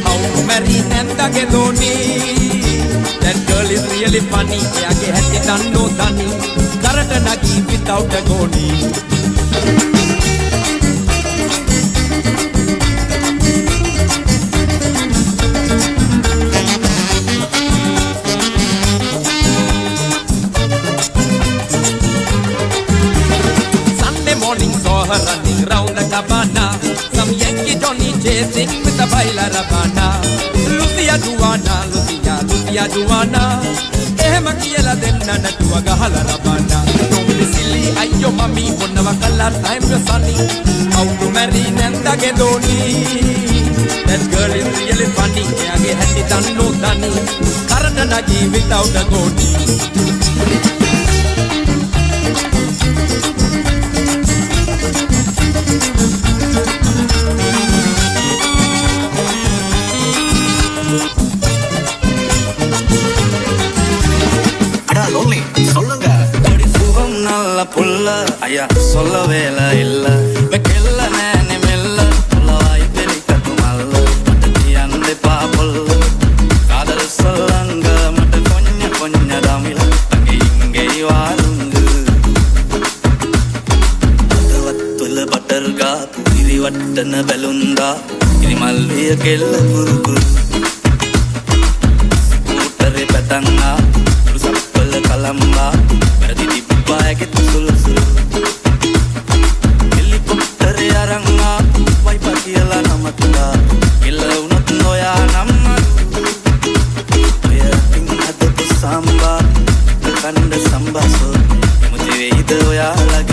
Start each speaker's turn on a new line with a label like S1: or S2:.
S1: How to marry Nanda Gedoni. That girl is really funny. Eage hatti danno dani. Karata nagi without a goni. Morning saw her running round the cabana. Some Yankee Johnny chasing with the baila rabana. Lucia Juana, Lucia, Lucia Juana. Eh makiela denna na tuaga hala rabana. Don't be silly, ayyo mami, wonava color time your sunny. How to marry Nanda Gedoni. That girl is really funny. Eage hatti danno dani. Karana nagi without a goni.
S2: புல்ல ஐயா சொல்ல வேலை இல்ல வெக்கெல்ல நேனி மெல்ல புள்ளவாய் பெரி கட்டுமல்ல மட்டத்தி அந்தை பாப்புல்ல காதல் சொல்லங்க மட்ட கொஞ்ச கொஞ்ச தமிழ் அங்கே இங்கே வாருங்க வத்துல பட்டர்கா புதிரி வட்டன பெலுந்தா இது மல்லிய கெல்ல குறுகுறு கூட்டரை பெத்தங்கா ஒரு சப்பல கலம்பா பிரதி Baget sul helicopter yaranga vai pakila namatla illa unat noya namma ting adu samba kanda samba so mujhe id oya lag